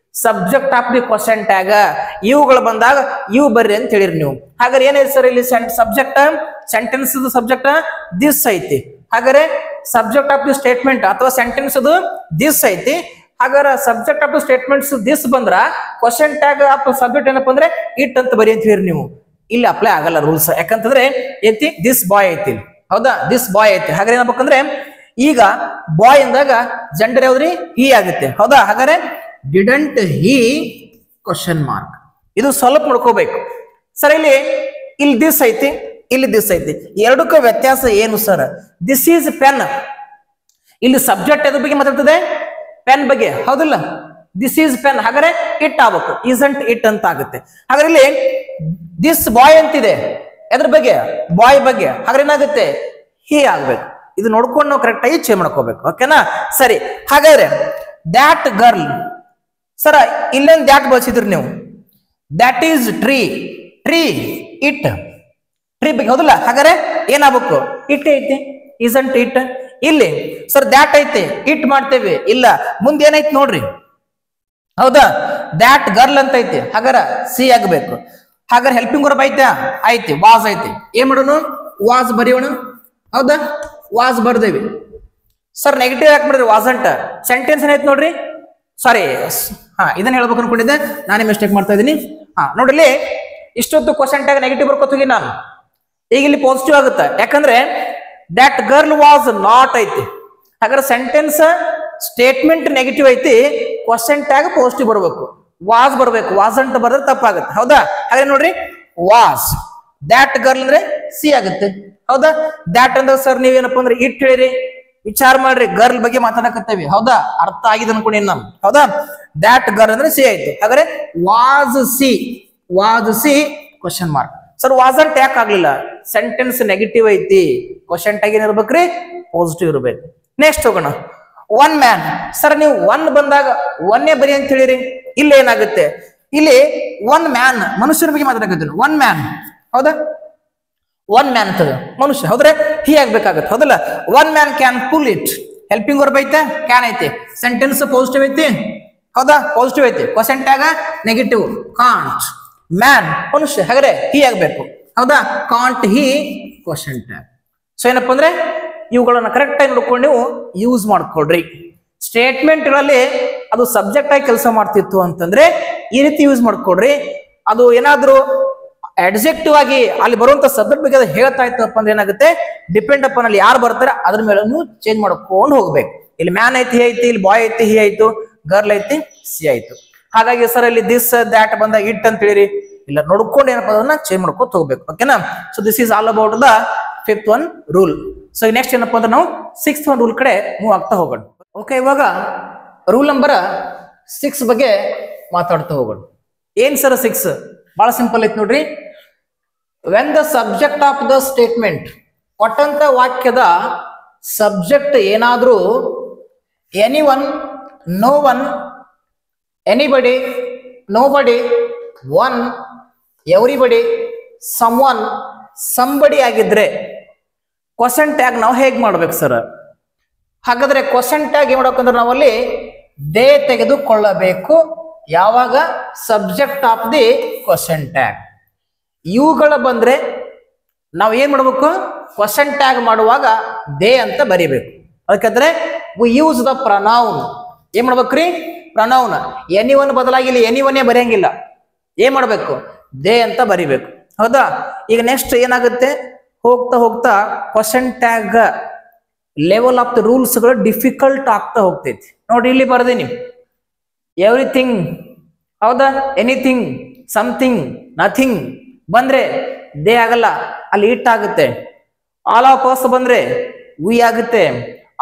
the question tag. ಇವುಗಳು ಬಂದಾಗ ಇವು ಬರ್ರಿ ಅಂತ ಹೇಳಿರಿ ನೀವು. ಹಾಗಾದ್ರೆ ಏನೈತಿ ಸರ್ ಇಲ್ಲಿ? ಸಬ್ಜೆಕ್ಟ್, ಸೆಂಟೆನ್ಸ್ ಸಬ್ಜೆಕ್ಟ್ ದಿಸ್ ಐತಿ. ಹಾಗಾದ್ರೆ ಸಬ್ಜೆಕ್ಟ್ ಆಫ್ ದಿ ಸ್ಟೇಟ್ಮೆಂಟ್ ಅಥವಾ ಸೆಂಟೆನ್ಸ್ ದಿಸ್ ಐತಿ. ಹಾಗಾದ್ರೆ ಸಬ್ಜೆಕ್ಟ್ ಆಫ್ ಸ್ಟೇಟ್ಮೆಂಟ್ಸ್ ದಿಸ್ ಬಂದ್ರ ಕ್ವಶನ್ ಟ್ಯಾಗ್ ಆಫ್ ಸಬ್ಜೆಕ್ಟ್ ಏನಪ್ಪ ಅಂದ್ರೆ ಇಟ್ ಅಂತ ಬರಿ ಅಂತ ಹೇಳಿ ನೀವು ಇಲ್ಲಿ ಅಪ್ಲೈ ಆಗಲ್ಲ ರೂಲ್ಸ್. ಯಾಕಂತಂದ್ರೆ ಐತಿ ದಿಸ್ ಬಾಯ್ ಐತಿ, ಹೌದಾ, ದಿಸ್ ಬಾಯ್ ಐತಿ. ಹಾಗಾದ್ರೆ ಏನಬೇಕಂದ್ರೆ ಈಗ ಬಾಯ್ ಅಂದಾಗ ಜೆಂಡರ್ ಯಾವ್ದ್ರಿ ಹಿ ಆಗುತ್ತೆ, ಹೌದಾ. ಹಾಗಾದ್ರೆ ಡಿಡಂಟ್ ಹಿ ಕ್ವಶನ್ ಮಾರ್ಕ್, ಇದು ಸ್ವಲ್ಪ ನೋಡ್ಕೋಬೇಕು ಸರ್. ಇಲ್ಲಿ ದಿಸ್ ಐತಿ, ಇಲ್ಲಿ ದಿಸ್ ಐತಿ, ಎರಡಕ್ಕೂ ವ್ಯತ್ಯಾಸ ಏನು ಸರ್? ದಿಸ್ ಈಸ್ ಪೆನ್, ಇಲ್ಲಿ ಸಬ್ಜೆಕ್ಟ್ ಎದ್ರ ಬಗ್ಗೆ ಮಾತಾಡ್ತದೆ? ಪೆನ್ ಬಗ್ಗೆ, ಹೌದಿಲ್ಲ. ದಿಸ್ ಈಸ್ ಪೆನ್, ಹಾಗಾದ್ರೆ ಇಟ್ ಆಗ್ಬೇಕು, isn't ಇಟ್ ಅಂತ ಆಗುತ್ತೆ. ಹಾಗಾದ್ರೆ ಇಲ್ಲಿ ದಿಸ್ ಬಾಯ್ ಅಂತಿದೆ, ಎದ್ರ ಬಗ್ಗೆ? ಬಾಯ್ ಬಗ್ಗೆ. ಹಾಗಾದ್ರೆ ಏನಾಗುತ್ತೆ? ಹಿ ಆಗ್ಬೇಕು. ಇದು ನೋಡ್ಕೊಂಡು ನಾವು ಕರೆಕ್ಟ್ ಆಗಿ ಚೇಂಜ್ ಮಾಡ್ಕೋಬೇಕು, ಓಕೆನಾ? ಸರಿ. ಹಾಗಾದ್ರೆ ದ್ಯಾಟ್ ಗರ್ಲ್ ಸರ ಇಲ್ಲೇನ್ ದ್ಯಾಟ್ ಬಳಸಿದ್ರಿ ನೀವು? That is tree, tree it, tree ಬಗ್ಗೆ, ಹೌದಲ್ಲ. ಹಾಗಾದ್ರೆ ಏನಾಗಬೇಕು? ಇಟ್ ಐತಿ, isn't ಇಟ್. ಇಲ್ಲಿ ಸರ್ ದ್ಯಾಟ್ ಐತಿ, ಇಟ್ ಮಾಡ್ತೇವೆ, ಇಲ್ಲ. ಮುಂದೆ ಏನೈತಿ ನೋಡ್ರಿ, ಹೌದಾ. ದ್ಯಾಟ್ ಗರ್ಲ್ ಅಂತ ಐತಿ, ಹಾಗಾರ ಸಿ ಆಗ್ಬೇಕು. ಹಾಗಾದ್ರೆ ಹೆಲ್ಪಿಂಗ್ ವರ್ಬ್ ಐತಾ? ಐತಿ. ವಾಸ್ ಐತಿ, ಏನ್ ಮಾಡೋಣ? ವಾಸ್ ಬರೆಯೋಣ, ಹೌದಾ. Was ಬರ್ದೇವಿ sir. ನೆಗೆಟಿವ್ ಯಾಕೆ ಮಾಡಿದ್ರಿ? ವಾಸಂಟ್. ಸೆಂಟೆನ್ಸ್ ಏನೈತಿ ನೋಡ್ರಿ, ಸಾರಿ, ಇದನ್ನ ಹೇಳ್ಬೇಕು ಅನ್ಕೊಂಡಿದ್ದೆ, ನಾನೇ ಮಿಸ್ಟೇಕ್ ಮಾಡ್ತಾ ಇದೀನಿ. ನೋಡ್ರಿ, ಇಷ್ಟೊತ್ತು ಕ್ವಶನ್ ಟ್ಯಾಗ್ ನೆಗೆಟಿವ್ ಬರ್ಕೋತ ಹೋಗಿ ನಾನು. ಈಗ ಇಲ್ಲಿ ಪಾಸಿಟಿವ್ ಆಗುತ್ತೆ, ಯಾಕಂದ್ರೆ ದಟ್ ಗರ್ಲ್ ವಾಸ್ ನಾಟ್ ಐತಿ. ಹಾಗಾದ್ರೆ ಸೆಂಟೆನ್ಸ್ ಸ್ಟೇಟ್ಮೆಂಟ್ ನೆಗೆಟಿವ್ ಐತಿ, ಕ್ವಶನ್ ಟ್ಯಾಗ್ ಪಾಸಿಟಿವ್ ಬರ್ಬೇಕು, ವಾಸ್ ಬರ್ಬೇಕು. ವಾಸ್ ಅಂತ ಬರೆದ್ರೆ ತಪ್ಪಾಗುತ್ತೆ, ಹೌದಾ. ಹಾಗೆ ನೋಡ್ರಿ, ವಾಸ್ ದ್ಯಾಟ್ ಗರ್ಲ್ ಅಂದ್ರೆ ಸಿ ಆಗುತ್ತೆ, ಹೌದಾ. ದ್ಯಾಟ್ ಅಂದ್ರೆ ಸರ್ ನೀವೇನಪ್ಪ ಅಂದ್ರೆ ಇಟ್ ಹೇಳಿರಿ, ವಿಚಾರ ಮಾಡ್ರಿ, ಗರ್ಲ್ ಬಗ್ಗೆ ಮಾತಾಡಕತ್ತೇವಿ, ಹೌದಾ. ಅರ್ಥ ಆಗಿದೆ ಅನ್ಕೊಂಡಿ ನಮ್, ಹೌದಾ. ದ್ಯಾಟ್ ಗರ್ಲ್ ಅಂದ್ರೆ ಸಿ ಆಯ್ತು. ಹಾಗಾದ್ರೆ was C, was C question mark. Sir wasn't ಯಾಕೆ ಆಗ್ಲಿಲ್ಲ? ಸೆಂಟೆನ್ಸ್ ನೆಗೆಟಿವ್ ಐತಿ, ಕ್ವಶನ್ ಟ್ಯಾಗ್ ಏನಿರ್ಬೇಕ್ರಿ? ಪಾಸಿಟಿವ್ ಇರ್ಬೇಕು. ನೆಕ್ಸ್ಟ್ ಹೋಗೋಣ. ಒನ್ ಮ್ಯಾನ್ ಸರ್, ನೀವು ಒನ್ ಬಂದಾಗ ಒನ್ನೇ ಬರಿ ಅಂತ ಹೇಳಿರಿ. ಇಲ್ಲಿ ಏನಾಗುತ್ತೆ? ಇಲ್ಲಿ ಒನ್ ಮ್ಯಾನ್ ಮನುಷ್ಯರ ಬಗ್ಗೆ ಮಾತಾಡಕತ್ತೀನಿ. ಒನ್ ಮ್ಯಾನ್, ಹೌದಾ. ಒನ್ ಮ್ಯಾನ್ ಅಂತದ ಮನುಷ್ಯ, ಹೌದ್ರೆ ಹಿ ಆಗ್ಬೇಕಾಗತ್ತೆ, ಹೌದಲ್ಲ. One man can pull it, helping verb ಐತೆ, ಕ್ಯಾನ್ ಐತಿ. ಸೆಂಟೆನ್ಸ್ ಪಾಸಿಟಿವ್ ಐತಿ, ಹೌದಾ, ಪಾಸಿಟಿವ್ ಐತಿ. Question tag negative, can't. Man ಮನುಷ್ಯ, ಹಾಗಾದ್ರೆ ಹಿ ಆಗ್ಬೇಕು, ಹೌದಾ. Can't he question tag. So ಏನಪ್ಪ ಅಂದ್ರೆ ಇವುಗಳನ್ನ ಕರೆಕ್ಟ್ ಆಗಿ ನೋಡ್ಕೊಂಡು ನೀವು ಯೂಸ್ ಮಾಡ್ಕೊಡ್ರಿ. ಸ್ಟೇಟ್ಮೆಂಟ್ ಗಳಲ್ಲಿ ಅದು ಸಬ್ಜೆಕ್ಟ್ ಆಗಿ ಕೆಲಸ ಮಾಡ್ತಿತ್ತು ಅಂತಂದ್ರೆ ಈ ರೀತಿ ಯೂಸ್ ಮಾಡ್ಕೊಡ್ರಿ. ಅದು ಏನಾದ್ರು ಅಡ್ಜೆಕ್ಟಿವ್ ಆಗಿ ಅಲ್ಲಿ ಬರುವಂತ ಸಬ್ಜೆಕ್ಟ್ ಬಗ್ಗೆ ಅದು ಹೇಳ್ತಾ ಇತ್ತಪ್ಪ ಅಂದ್ರೆ ಏನಾಗುತ್ತೆ? ಡಿಪೆಂಡ್ ಅಪ್ ಅಲ್ಲಿ ಯಾರು ಬರ್ತಾರೆ ಅದ್ರ ಮೇಲೆ ನೀವು ಚೇಂಜ್ ಮಾಡ್ಕೊಂಡು ಹೋಗ್ಬೇಕು. ಇಲ್ಲಿ ಮ್ಯಾನ್ ಐತಿ, ಹಿ ಐತಿ, ಇಲ್ಲಿ ಬಾಯ್ ಐತಿ, ಹಿ ಆಯ್ತು, ಗರ್ಲ್ ಐತಿ, ಸಿ ಆಯ್ತು. ಹಾಗಾಗಿ ಸರ್ ಇಲ್ಲಿ ದಿಸ್ ದ್ಯಾಟ್ ಬಂದ ಇಟ್ ಅಂತ ಹೇಳಿರಿ, ಇಲ್ಲ ನೋಡ್ಕೊಂಡು ಏನಪ್ಪ ಅದನ್ನ ಚೇಂಜ್ ಮಾಡ್ಕೊತ ಹೋಗ್ಬೇಕು, ಓಕೆನಾ. So this is all about the 5th one rule. So next ಏನಪ್ಪಾ ಅಂದ್ರೆ ನಾವು 6th one ರೂಲ್ ಕಡೆ ಮೂವ್ ಆಗ್ತಾ ಹೋಗೋಣ. ಓಕೆ, ಇವಾಗ ರೂಲ್ ನಂಬರ್ 6 ಬಗ್ಗೆ ಮಾತಾಡ್ತಾ ಹೋಗೋಣ. ಏನ್ ಸರ್ 6? ಬಹಳ ಸಿಂಪಲ್ ಐತಿ ನೋಡ್ರಿ. When the subject of the statement, ಕೊಟ್ಟಂತ ವಾಕ್ಯದ ಸಬ್ಜೆಕ್ಟ್ ಏನಾದ್ರೂ anyone, no one, anybody, nobody, one, everybody, someone, somebody ಆಗಿದ್ರೆ ಕ್ವಶನ್ ಟ್ಯಾಗ್ ನಾವು ಹೇಗ್ ಮಾಡ್ಬೇಕು ಸರ್? ಹಾಗಾದ್ರೆ ಕ್ವಶನ್ ಟ್ಯಾಗ್ ಏನ್ ಮಾಡ್ಬೇಕಂದ್ರೆ ನಾವಲ್ಲಿ ದೇ ತೆಗೆದುಕೊಳ್ಳಬೇಕು. ಯಾವಾಗ? Subject of the question tag. ಇವುಗಳ ಬಂದ್ರೆ ನಾವು ಏನ್ ಮಾಡ್ಬೇಕು? ಕ್ವಶನ್ ಟ್ಯಾಗ್ ಮಾಡುವಾಗ ದೇ ಅಂತ ಬರಿಬೇಕು. ಅದಕ್ಕಂದ್ರೆ ವಿ ಯೂಸ್ ದ ಪ್ರನೌನ್. ಏನ್ ಮಾಡ್ಬೇಕ್ರಿ? ಪ್ರನೌನ್. ಎನಿ ಒನ್ ಬದಲಾಗಿ ಇಲ್ಲಿ ಎನಿ ಒನ್ನೇ ಬರೆಯಂಗಿಲ್ಲ, ಏನ್ ಮಾಡ್ಬೇಕು? ದೇ ಅಂತ ಬರಿಬೇಕು, ಹೌದಾ. ಈಗ ನೆಕ್ಸ್ಟ್ ಏನಾಗುತ್ತೆ? ಹೋಗ್ತಾ ಹೋಗ್ತಾ question tag level of the rules ಗಳು ಡಿಫಿಕಲ್ಟ್ ಆಗ್ತಾ ಹೋಗ್ತೈತಿ. ನೋಡಿ ಇಲ್ಲಿ ಬರ್ದೀನಿ, ಎವ್ರಿಥಿಂಗ್, ಹೌದಾ, ಎನಿಥಿಂಗ್, ಸಮಥಿಂಗ್, ನಥಿಂಗ್ ಬಂದ್ರೆ ದೇ ಆಗಲ್ಲ, ಅಲ್ಲಿ ಇಟ್ ಆಗುತ್ತೆ. ಆಲ್ ಆಫ್ ಅಸ್ ಬಂದ್ರೆ ವಿ ಆಗುತ್ತೆ.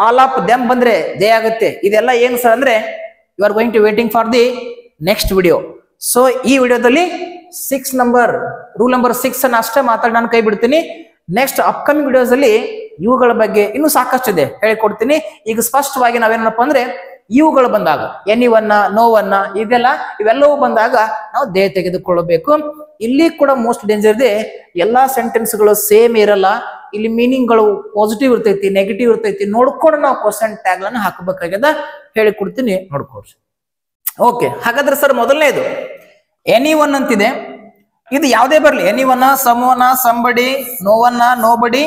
ಆಲ್ ಆಫ್ ದೆಮ್ ಬಂದ್ರೆ ದೇ ಆಗುತ್ತೆ. ಇದೆಲ್ಲ ಏನು ಸರ್ ಅಂದ್ರೆ you are going to waiting for the next video. So ಈ ವಿಡಿಯೋದಲ್ಲಿ ರೂಲ್ ನಂಬರ್ 6 ಅನ್ನ ಅಷ್ಟೇ ಮಾತಾಡಿ ನಾನು ಕೈ ಬಿಡ್ತೀನಿ. ನೆಕ್ಸ್ಟ್ ಅಪ್ಕಮಿಂಗ್ ವಿಡಿಯೋಸ್ ಅಲ್ಲಿ ಇವುಗಳ ಬಗ್ಗೆ ಇನ್ನೂ ಸಾಕಷ್ಟು ಇದೆ, ಹೇಳಿಕೊಡ್ತೀನಿ. ಈಗ ಸ್ಪಷ್ಟವಾಗಿ ನಾವೇನಪ್ಪ ಅಂದ್ರೆ ಇವುಗಳು ಬಂದಾಗ ಎನಿ ಒನ್ನ, ನೋ ಒನ್ನ, ಇವೆಲ್ಲವೂ ಬಂದಾಗ ನಾವು ದೇ ತೆಗೆದುಕೊಳ್ಳಬೇಕು. ಇಲ್ಲಿ ಕೂಡ ಮೋಸ್ಟ್ ಡೇಂಜರ್ ಇದೆ, ಎಲ್ಲಾ ಸೆಂಟೆನ್ಸ್ಗಳು ಸೇಮ್ ಇರಲ್ಲ. ಇಲ್ಲಿ ಮೀನಿಂಗ್ ಗಳು ಪಾಸಿಟಿವ್ ಇರ್ತೈತಿ, ನೆಗೆಟಿವ್ ಇರ್ತೈತಿ. ನೋಡ್ಕೊಂಡು ನಾವು ಕ್ವಶನ್ ಟ್ಯಾಗ್ ಅನ್ನು ಹಾಕಬೇಕಾಗ್ಯದ, ಹೇಳಿಕೊಡ್ತೀನಿ, ನೋಡ್ಕೊಡ್ರಿ. ಓಕೆ, ಹಾಗಾದ್ರೆ ಸರ್ ಮೊದಲನೇದು ಎನಿ ಒನ್ ಅಂತಿದೆ. ಇದು ಯಾವುದೇ ಬರಲಿ, anyone, someone, somebody, no one, nobody,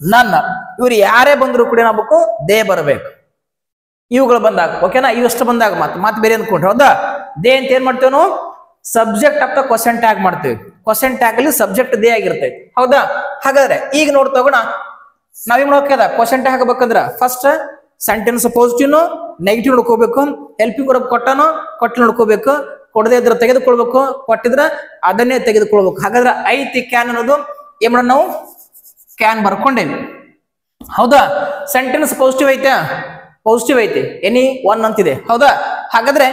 none, ಇವ್ರು ಯಾರೇ ಬಂದ್ರು ಕೂಡ ಏನಾಗಬೇಕು? ದೇ ಬರಬೇಕು. ಇವುಗಳು ಬಂದಾಗ ಓಕೆನಾ, ಇವಷ್ಟು ಬಂದಾಗ ಮತ್ತೆ ಬೇರೆ ಅಂದ್ಕೊಂಡ್ರೆ ಹೌದಾ. ದೇ ಅಂತ ಏನ್ ಮಾಡ್ತೇವೆ ನಾವು, subject of the question tag ಮಾಡ್ತೇವೆ. ಕ್ವಶನ್ ಟ್ಯಾಗ್ ಅಲ್ಲಿ ಸಬ್ಜೆಕ್ಟ್ ದೇ ಆಗಿರ್ತೈತೆ ಹೌದಾ. ಹಾಗಾದ್ರೆ ಈಗ ನೋಡ್ತೋಗೋಣ, ನಾವೇನ್ ನೋಡ್ಕದ ಕ್ವಶನ್ ಟ್ಯಾಗ್ ಹಾಕಬೇಕಂದ್ರ ಫಸ್ಟ್ ಸೆಂಟೆನ್ಸ್ ಪಾಸಿಟಿವ್ ನೆಗೆಟಿವ್ ನೋಡ್ಕೋಬೇಕು, ಹೆಲ್ಪಿಂಗ್ ವರ್ಬ್ ಕೊಟ್ಟನೋ ಕೊಟ್ಟು ನೋಡ್ಕೋಬೇಕು, ಕೊಡದೇ ಇದ್ರೆ ತೆಗೆದುಕೊಳ್ಬೇಕು, ಕೊಟ್ಟಿದ್ರ ಅದನ್ನೇ ತೆಗೆದುಕೊಳ್ಬೇಕು. ಹಾಗಾದ್ರೆ ಐತಿ ಕ್ಯಾನ್ ಅನ್ನೋದು ಏನ್ ಮಾಡೋಣ ನಾವು, ಕ್ಯಾನ್ ಬರ್ಕೊಂಡೇವಿ ಹೌದಾ. ಸೆಂಟೆನ್ಸ್ ಪಾಸಿಟಿವ್ ಐತೆ, ಪಾಸಿಟಿವ್ ಐತಿ, ಎನಿ ಒನ್ ಅಂತಿದೆ ಹೌದಾ. ಹಾಗಾದ್ರೆ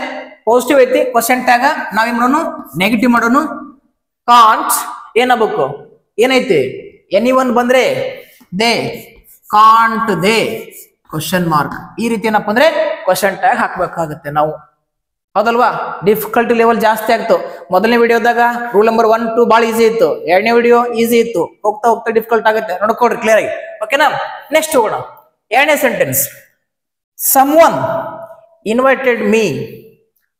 ಪಾಸಿಟಿವ್ ಐತಿ, ಕ್ವಶನ್ ಟ್ಯಾಗ ನಾವೇನ್ ಮಾಡೋಣ ನೆಗೆಟಿವ್ ಮಾಡೋಣ. ಕಾಂಟ್ ಏನಾಗಬೇಕು, ಏನೈತಿ ಎನಿ ಒನ್ ಬಂದ್ರೆ they, can't they question mark. ಈ ರೀತಿ ಏನಪ್ಪ ಅಂದ್ರೆ ಕ್ವಶನ್ ಟ್ಯಾಗ್ ಹಾಕ್ಬೇಕಾಗುತ್ತೆ ನಾವು ಹೌದಲ್ವಾ. ಡಿಫಿಕಲ್ಟಿ ಲೆವೆಲ್ ಜಾಸ್ತಿ ಆಗ್ತು. ಮೊದಲನೇ ವಿಡಿಯೋದಾಗ ರೂಲ್ ನಂಬರ್ 1, 2 ಭಾಳ ಈಸಿ ಇತ್ತು, ಎರಡನೇ ವಿಡಿಯೋ ಈಸಿ ಇತ್ತು, ಹೋಗ್ತಾ ಹೋಗ್ತಾ ಡಿಫಿಕಲ್ಟ್ ಆಗುತ್ತೆ, ನೋಡ್ಕೊಡ್ರಿ ಕ್ಲಿಯರ್ ಆಗಿ ಓಕೆನಾ. ನೆಕ್ಸ್ಟ್ ಹೋಗೋಣ, ಎರಡನೇ sentence, someone invited me.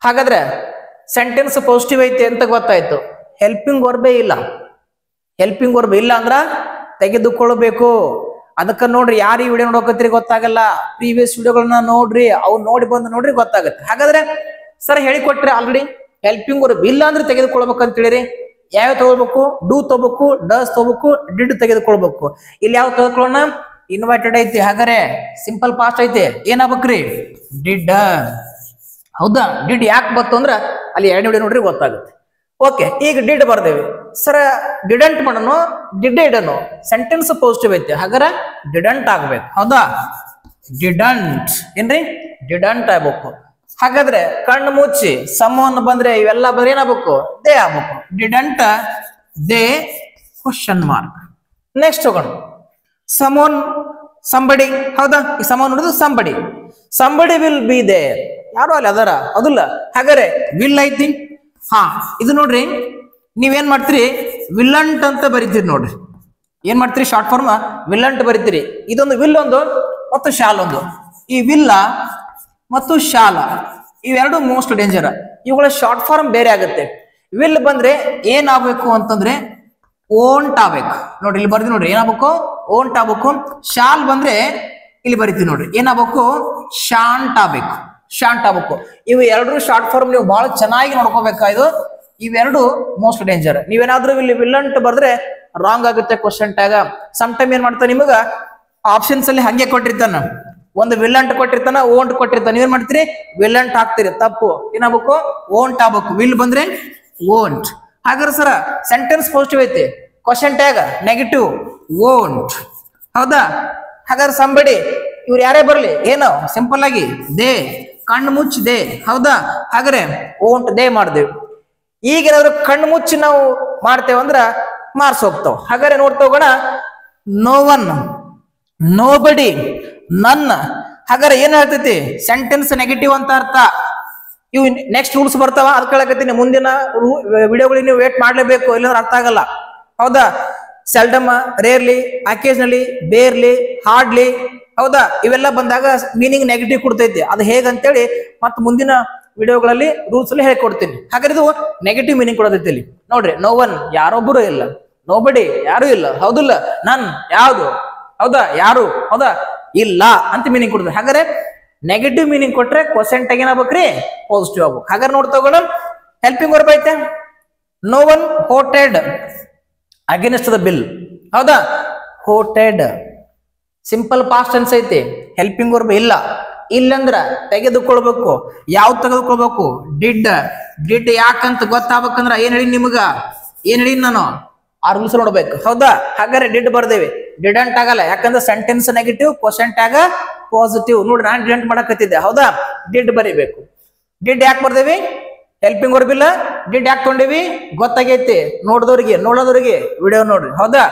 ಹಾಗಾದ್ರೆ ಸೆಂಟೆನ್ಸ್ ಪಾಸಿಟಿವ್ ಐತಿ ಅಂತ ಗೊತ್ತಾಯ್ತು, ಹೆಲ್ಪಿಂಗ್ ವರ್ಬೇ ಇಲ್ಲ. ಹೆಲ್ಪಿಂಗ್ ವರ್ಬ್ ಇಲ್ಲ ಅಂದ್ರ ತೆಗೆದುಕೊಳ್ಬೇಕು. ಅದಕ್ಕ ನೋಡ್ರಿ, ಯಾರು ಈ ವಿಡಿಯೋ ನೋಡೋಕತ್ರಿ ಗೊತ್ತಾಗಲ್ಲ, ಪ್ರೀವಿಯಸ್ ವಿಡಿಯೋಗಳನ್ನ ನೋಡ್ರಿ, ಅವು ನೋಡಿ ಬಂದು ನೋಡ್ರಿ ಗೊತ್ತಾಗುತ್ತೆ. ಹಾಗಾದ್ರೆ ಸರ್ ಹೇಳಿಕೊಟ್ರಿ ಆಲ್ರೆಡಿ, ಹೆಲ್ಪಿಂಗ್ ವರ್ಬ್ ಇಲ್ಲ ಅಂದ್ರೆ ತೆಗೆದುಕೊಳ್ಬೇಕಂತ ಹೇಳಿರಿ. ಯಾವ ತಗೋಬೇಕು, ಡೂ ತಗೋಬೇಕು, ಡಸ್ ತಗೋಬೇಕು, ಡಿಡ್ ತೆಗೆದುಕೊಳ್ಬೇಕು. ಇಲ್ಲಿ ಯಾವ ತೆಗೆದುಕೊಳ್ಳೋಣ, ಇನ್ವೈಟೆಡ್ ಐತಿ, ಹಾಗಾದ್ರೆ ಸಿಂಪಲ್ ಪಾಸ್ಟ್ ಐತಿ, ಏನಾಗ್ಬೇಕ್ರಿ ಡಿಡ್ ಹೌದಾ. ಡಿಡ್ ಯಾಕೆ ಬಂತು ಅಂದ್ರ ಅಲ್ಲಿ ಎರಡನೇ ವಿಡಿಯೋ ನೋಡ್ರಿ ಗೊತ್ತಾಗುತ್ತೆ. ಓಕೆ, ಈಗ ಡಿಡ್ ಬರ್ದೇವಿ ಸರ, ಡಿಡಂಟ್ ಮಾಡೋಣ, ಡಿಡ್ ಇಡನು, ಸೆಂಟೆನ್ಸ್ ಪಾಸಿಟಿವ್ ಐತಿ, ಹಾಗಾದ್ರೆ ಡಿಡಂಟ್ ಆಗ್ಬೇಕು ಹೌದಾ. ಡಿಡಂಟ್ ಏನ್ರಿ, ಡಿಡಂಟ್ ಆಗ್ಬೇಕು. ಹಾಗಾದ್ರೆ ಕಣ್ಣು ಮುಚ್ಚಿ ಸಮನ್ ಬಂದ್ರೆ ಇವೆಲ್ಲ ಬಂದ್ರೆ ಏನಾಗಬೇಕು, ದೇ ಆಗ್ಬೇಕು. Didn't they question mark. Next ಹೋಗೋಣ, ಸಮೋನ್ ಸಂಬಡಿ ಹೌದಾ. ಈ ಸಮೋನ್ ನೋಡಿದ್ರು somebody, somebody will be there, ಯಾರು ಅಲ್ಲಿ ಅದರ ಅದಲ್ಲ. ಹಾಗಾದ್ರೆ ವಿಲ್ ಐತಿ, ಹಾ ಇದು ನೋಡ್ರಿ, ನೀವೇನ್ ಮಾಡ್ತೀರಿ ವಿಲ್ಲಂಟ್ ಅಂತ ಬರಿತೀರಿ ನೋಡ್ರಿ. ಏನ್ ಮಾಡ್ತೀರಿ, ಶಾರ್ಟ್ ಫಾರ್ಮ್ ವಿಲ್ಲಂಟ್ ಬರಿತೀರಿ. ಇದೊಂದು ವಿಲ್ ಒಂದು ಮತ್ತು ಶಾಲ್ ಒಂದು. ಈ ವಿಲ್ಲ ಮತ್ತು ಶಾಲ ಇವೆರಡು ಮೋಸ್ಟ್ ಡೇಂಜರ್. ಇವುಗಳ ಶಾರ್ಟ್ ಫಾರ್ಮ್ ಬೇರೆ ಆಗುತ್ತೆ. ವಿಲ್ ಬಂದ್ರೆ ಏನಾಗಬೇಕು ಅಂತಂದ್ರೆ ಓಂಟ್ ಆಗ್ಬೇಕು ನೋಡ್ರಿ, ಇಲ್ಲಿ ಬರ್ದಿ ನೋಡ್ರಿ, ಏನಾಗಬೇಕು ಓಂಟ್ ಆಗ್ಬೇಕು. ಶಾಲ್ ಬಂದ್ರೆ ಇಲ್ಲಿ ಬರಿತೀವಿ ನೋಡ್ರಿ, ಏನಾಗಬೇಕು ಶಾಂಟ್ ಆಗ್ಬೇಕು, ಶಾಂಟ್ ಆಗ್ಬೇಕು. ಇವು ಎರಡು ಶಾರ್ಟ್ ಫಾರ್ಮ್ ನೀವು ಬಹಳ ಚೆನ್ನಾಗಿ ನೋಡ್ಕೋಬೇಕಾಯ್ತು. ಇವೆರಡು ಮೋಸ್ಟ್ ಡೇಂಜರ್. ನೀವೇನಾದ್ರೂ ಇಲ್ಲಿ ವಿಲ್ಲಂಟ್ ಬರ್ದ್ರೆ ರಾಂಗ್ ಆಗುತ್ತೆ ಕ್ವಶನ್ ಟ್ಯಾಗ. ಸಮ್ ಟೈಮ್ ಏನ್ ಮಾಡ್ತಾನೆ, ನಿಮಗ ಆಪ್ಷನ್ಸ್ ಅಲ್ಲಿ ಹಂಗೆ ಕೊಟ್ಟಿರ್ತಾನ, ಒಂದು ವಿಲ್ಲಂಟ್ ಕೊಟ್ಟಿರ್ತಾನ, ಓಂಟ್ ಕೊಟ್ಟಿರ್ತಾನ, ನೀವೇನ್ ಮಾಡ್ತೀರಿ ವಿಲ್ಲಂಟ್ ಹಾಕ್ತಿರಿ, ತಪ್ಪು. ಏನಾಗಬೇಕು ಓಂಟ್ ಆಗ್ಬೇಕು. ವಿಲ್ ಬಂದ್ರೆ ಓಂಟ್. ಹಾಗಾದ್ರೆ ಸರ ಸೆಂಟೆನ್ಸ್ ಪಾಸಿಟಿವ್ ಐತಿ, ಕ್ವಶನ್ ಟ್ಯಾಗ್ ನೆಗೆಟಿವ್ ಓಂಟ್ ಹೌದಾ. ಹಾಗಾದ್ರೆ ಸಂಬಡಿ ಇವ್ರು ಯಾರೇ ಬರ್ಲಿ ಏನು ಸಿಂಪಲ್ ಆಗಿ ದೇ, ಕಣ್ಣು ಮುಚ್ಚಿ ದೇ ಹೌದಾ. ಹಾಗಾದ್ರೆ ಓಂಟ್ ದೇ ಮಾಡ್ದೇವಿ. ಈಗ ಏನಾದ್ರು ಕಣ್ಣು ಮುಚ್ಚಿ ನಾವು ಮಾಡ್ತೇವೆ ಅಂದ್ರ ಮಾರ್ಕ್ಸ್ ಹೋಗ್ತಾವ. ಹಾಗಾದ್ರೆ ನೋಡ್ತಾ ಹೋಗೋಣ, ನೋ ಒನ್, ನೋ ಬಡಿ, ನನ್. ಹಾಗಾದ್ರೆ ಏನ್ ಹೇಳ್ತೈತಿ, ಸೆಂಟೆನ್ಸ್ ನೆಗೆಟಿವ್ ಅಂತ ಅರ್ಥ. ಇವು ನೆಕ್ಸ್ಟ್ ರೂಲ್ಸ್ ಬರ್ತಾವ, ಅದ್ ಕೇಳಕತ್ತೀನಿ. ಮುಂದಿನ ವಿಡಿಯೋಗಳಿಗೆ ನೀವು ವೇಟ್ ಮಾಡ್ಲೇಬೇಕು, ಇಲ್ಲಾಂದ್ರೆ ಅರ್ಥ ಆಗಲ್ಲ ಹೌದಾ. Seldom, rarely, occasionally, barely, hardly ಹೌದಾ. ಇವೆಲ್ಲ ಬಂದಾಗ ಮೀನಿಂಗ್ ನೆಗೆಟಿವ್ ಕೊಡ್ತೈತಿ. ಅದು ಹೇಗಂತೇಳಿ ಮತ್ತೆ ಮುಂದಿನ ವಿಡಿಯೋಗಳಲ್ಲಿ ರೂಲ್ಸ್ ಅಲ್ಲಿ ಹೇಳ್ಕೊಡ್ತೀನಿ. ಹಾಗಾದ್ರೆ ಇದು ನೆಗೆಟಿವ್ ಮೀನಿಂಗ್ ಕೊಡತೈತಿ. ಇಲ್ಲಿ ನೋಡ್ರಿ, ನೋ ಒನ್ ಯಾರೊಬ್ಬರು ಇಲ್ಲ, ನೋ ಬಡಿ ಯಾರು ಇಲ್ಲ ಹೌದಿಲ್ಲ, ನನ್ ಯಾವುದು ಹೌದಾ, ಯಾರು ಹೌದಾ ಇಲ್ಲ ಅಂತ ಮೀನಿಂಗ್ ಕೊಡ್ತದೆ. ಹಾಗಾದ್ರೆ ನೆಗೆಟಿವ್ ಮೀನಿಂಗ್ ಕೊಟ್ರೆ ಕ್ವಶನ್ ಟ್ಯಾಗ್ ಏನಾಗ್ಬೇಕ್ರಿ ಪಾಸಿಟಿವ್ ಆಗ್ಬೇಕು. ಹಾಗಾದ್ರೆ ನೋಡ್ತಾ ಹೋಗೋಣ, ಹೆಲ್ಪಿಂಗ್ ವರ್ಬ್ ಐತೆ, no one voted against the bill ಹೌದಾ. ಹೋಟೆಡ್ ಸಿಂಪಲ್ ಪಾಸ್ಟ್ ಟೆನ್ಸ್ ಐತಿ, ಹೆಲ್ಪಿಂಗ್ ವರ್ಬ್ ಇಲ್ಲ. ಇಲ್ಲಂದ್ರ ತೆಗೆದುಕೊಳ್ಬೇಕು. ಯಾವ್ದು ತೆಗೆದುಕೊಳ್ಬೇಕು, ಡಿಡ್. ಡಿಡ್ ಯಾಕಂತ ಗೊತ್ತಾಗ್ಬೇಕಂದ್ರ ಏನ್ ಹೇಳಿ ನಿಮಗ, ಏನ್ ಹೇಳಿ ನಾನು ಆ ರೂಲ್ಸ್ ನೋಡ್ಬೇಕು ಹೌದಾ. ಹಾಗಾದ್ರೆ ಡಿಡ್ ಬರ್ದೇವಿ, ಡಿಡಂಟ್ ಆಗಲ್ಲ, ಯಾಕಂದ್ರೆ sentence negative, question tag positive. ನೋಡ್ರಿ ನಾನು ಡಿಡಂಟ್ ಮಾಡಕತ್ತಿದ್ದೆ ಹೌದಾ, ಡಿಡ್ ಬರಿಬೇಕು. ಡಿಡ್ ಯಾಕೆ ಬರ್ದೇವಿ, ಹೆಲ್ಪಿಂಗ್ ವರ್ಬ್ ಇಲ್ಲ, ಡಿಡ್ ಯಾಕೆ ತೊಗೊಂಡಿವಿ ಗೊತ್ತಾಗೈತಿ. ನೋಡೋದವ್ರಿಗೆ ವಿಡಿಯೋ ನೋಡ್ರಿ ಹೌದಾ.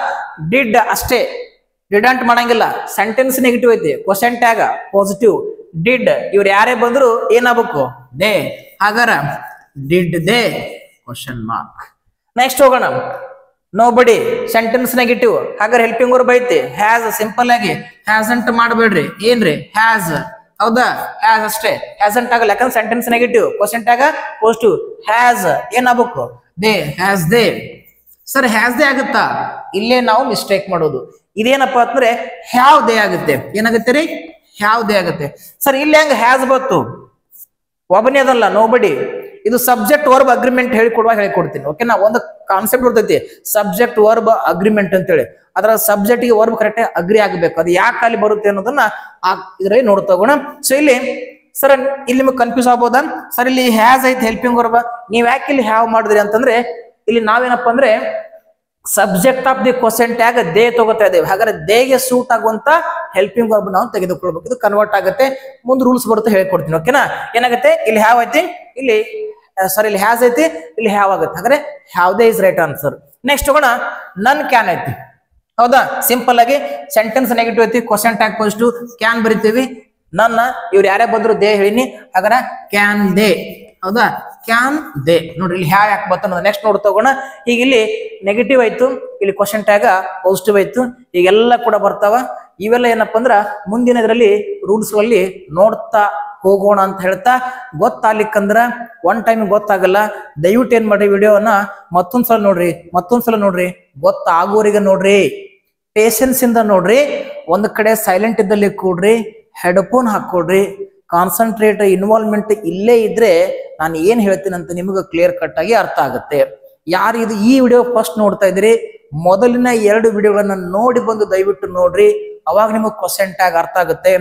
ಡಿಡ್ ಅಷ್ಟೇ, ಡಿಡಂಟ್ ಮಾಡಂಗಿಲ್ಲ. ಸೆಂಟೆನ್ಸ್ ನೆಗೆಟಿವ್ ಐತಿ, ಕ್ವಶನ್ ಟ್ಯಾಗ್ ಪಾಸಿಟಿವ್. ಡಿಡ್ ಇವ್ರು ಯಾರೇ ಬಂದ್ರು ಏನಾಗಬೇಕು ದೇ. ಹಾಗಾರ did they question mark. Next ಹೋಗೋಣ, ನೋ ಬಡಿ ಸೆಂಟೆನ್ಸ್ ನೆಗೆಟಿವ್. ಹಾಗಾದ್ರೆ ಹೆಲ್ಪಿಂಗ್ ವರ್ಬ್ ಐತಿ, ಹ್ಯಾಸ್. ಸಿಂಪಲ್ ಆಗಿ ಹ್ಯಾಸಂಟ್ ಮಾಡಬೇಡ್ರಿ, ಏನ್ರಿ ಹ್ಯಾಸ್ ಹೌದಾ, ಹ್ಯಾಸ್ ಅಷ್ಟೇ, ಹ್ಯಾಸಂಟ್ ಆಗಲ್ಲ, ಯಾಕಂದ್ರೆ sentence negative, question tag positive. Has ಏನಾಗಬೇಕು they, has they. Sir has they ಆಗುತ್ತಾ, ಇಲ್ಲೇ ನಾವು ಮಿಸ್ಟೇಕ್ ಮಾಡೋದು. ಇದೇನಪ್ಪ ಅಂದ್ರೆ ಹ್ಯಾವ್ ದೇ ಆಗುತ್ತೆ. ಏನಾಗುತ್ತೆ ರೀ ಹ್ಯಾವ್ ದೇ ಆಗುತ್ತೆ. ಸರ್ ಇಲ್ಲಿ ಹೆಂಗ ಹ್ಯಾಸ್ ಬತ್ತು, ಒಬ್ಬನೇ ಅದಲ್ಲ, ನೋಬಡಿ. ಇದು ಸಬ್ಜೆಕ್ಟ್ ವರ್ಬ್ ಅಗ್ರಿಮೆಂಟ್ ಹೇಳಿಕೊಡುವಾಗ ಹೇಳಿಕೊಡ್ತೀನಿ. ಓಕೆನಾ, ಒಂದು ಕಾನ್ಸೆಪ್ಟ್ ಬರ್ತೈತಿ ಸಬ್ಜೆಕ್ಟ್ ವರ್ಬ್ ಅಗ್ರಿಮೆಂಟ್ ಅಂತೇಳಿ. ಅದರ ಸಬ್ಜೆಕ್ಟ್ ಗೆ ವರ್ಬ್ ಕರೆಕ್ಟ್ ಅಗ್ರಿ ಆಗಬೇಕು. ಅದು ಯಾಕೆ ಅಲ್ಲಿ ಬರುತ್ತೆ ಅನ್ನೋದನ್ನ ಇದ್ರಲ್ಲಿ ನೋಡ್ತಗೋಣ. ಸೊ ಇಲ್ಲಿ ಸರ್ ಇಲ್ಲಿ ನಿಮಗೆ ಕನ್ಫ್ಯೂಸ್ ಆಗ್ಬೋದಾ, ಸರ್ ಇಲ್ಲಿ ಹ್ಯಾಸ್ ಐತಿ ಹೆಲ್ಪಿಂಗ್ ವರ್ಬ್, ನೀವ್ ಯಾಕೆ ಇಲ್ಲಿ ಹ್ಯಾವ್ ಮಾಡಿದ್ರಿ ಅಂತಂದ್ರೆ ಇಲ್ಲಿ ನಾವೇನಪ್ಪ ಅಂದ್ರೆ subject of the question tag they ತಗೋತಾ ಇದ್ದೇವೆ. ಹಾಗಾದ್ರೆ ದೇಗೆ ಸೂಟ್ ಆಗುವಂತ ಹೆಲ್ಪಿಂಗ್ ವರ್ಬ್ ನಾವು ತೆಗೆದುಕೊಳ್ಬೇಕು. ಇದು ಕನ್ವರ್ಟ್ ಆಗುತ್ತೆ, ಮುಂದೆ ರೂಲ್ಸ್ ಬರುತ್ತೆ ಹೇಳ್ಕೊಡ್ತೀನಿ. ಓಕೆನಾ, ಏನಾಗುತ್ತೆ ಇಲ್ಲಿ ಹ್ಯಾವ್ ಐತಿ, ಇಲ್ಲಿ ಸಾರಿ ಇಲ್ಲಿ ಹ್ಯಾಸ್ ಐತಿ, ಇಲ್ಲಿ ಹ್ಯಾವ್ ಆಗುತ್ತೆ. ಹಾಗಾದ್ರೆ have they is right answer. Next ತಗೋಣ, ನನ್ ಕ್ಯಾನ್ ಐತಿ. ಹೌದಾ, ಸಿಂಪಲ್ ಆಗಿ ಸೆಂಟೆನ್ಸ್ ನೆಗೆಟಿವ್ ಐತಿ, ಕ್ವಶನ್ ಟ್ಯಾಗ್ ಪಾಸಿಟಿವ್, ಕ್ಯಾನ್ ಬರಿತೀವಿ. ನನ್ನ ಇವ್ರು ಯಾರೇ ಬಂದ್ರು ದೇ ಹೇಳಿನಿ, ಹಾಗಾದ್ರೆ ಕ್ಯಾನ್ ದೇ. ಹೌದಾ, ಕ್ಯಾನ್ ದೇ. ನೋಡ್ರಿ ಇಲ್ಲಿ ಹ್ಯಾವ್ ಯಾಕೆ ಬತ್ತ. ನೆಕ್ಸ್ಟ್ ನೋಡ್ ತಗೋಣ. ಈಗ ಇಲ್ಲಿ ನೆಗೆಟಿವ್ ಆಯ್ತು, ಇಲ್ಲಿ ಕ್ವಶನ್ ಟ್ಯಾಗ ಪಾಸಿಟಿವ್ ಆಯ್ತು, ಈಗೆಲ್ಲ ಕೂಡ ಬರ್ತಾವ. ಇವೆಲ್ಲ ಏನಪ್ಪಾ ಅಂದ್ರ ಮುಂದಿನ ಇದರಲ್ಲಿ ರೂಲ್ಸ್ ಗಳಲ್ಲಿ ನೋಡ್ತಾ ಹೋಗೋಣ ಅಂತ ಹೇಳ್ತಾ, ಗೊತ್ತಾಗ್ಲಿಕ್ಕಂದ್ರ ಒನ್ ಟೈಮ್ ಗೊತ್ತಾಗಲ್ಲ. ದಯವಿಟ್ಟು ಏನ್ ಮಾಡ್ರಿ, ವಿಡಿಯೋವನ್ನ ಮತ್ತೊಂದ್ಸಲ ನೋಡ್ರಿ, ಗೊತ್ತಾಗೋರಿಗೆ ನೋಡ್ರಿ, ಪೇಷನ್ಸ್ ಇಂದ ನೋಡ್ರಿ. ಒಂದ್ ಕಡೆ ಸೈಲೆಂಟ್ ಇದ್ದಲ್ಲಿ ಕೂಡ್ರಿ, ಹೆಡ್ಫೋನ್ ಹಾಕೊಡ್ರಿ, ಕಾನ್ಸಂಟ್ರೇಟ್ ಇನ್ವಾಲ್ವ್ಮೆಂಟ್ ಇಲ್ಲೇ ಇದ್ರೆ ನಾನು ಏನ್ ಹೇಳ್ತೀನಿ ಅಂತ ನಿಮಗೆ ಕ್ಲಿಯರ್ ಕಟ್ ಆಗಿ ಅರ್ಥ ಆಗುತ್ತೆ. ಯಾರು ಇದು ಈ ವಿಡಿಯೋ ಫಸ್ಟ್ ನೋಡ್ತಾ ಇದ್ರಿ, ಮೊದಲಿನ 2 ವಿಡಿಯೋಗಳನ್ನ ನೋಡಿ ಬಂದು ದಯವಿಟ್ಟು ನೋಡ್ರಿ, ಅವಾಗ ನಿಮಗೆ ಕ್ವಶನ್ ಟ್ಯಾಗ್ ಅರ್ಥ ಆಗುತ್ತೆ.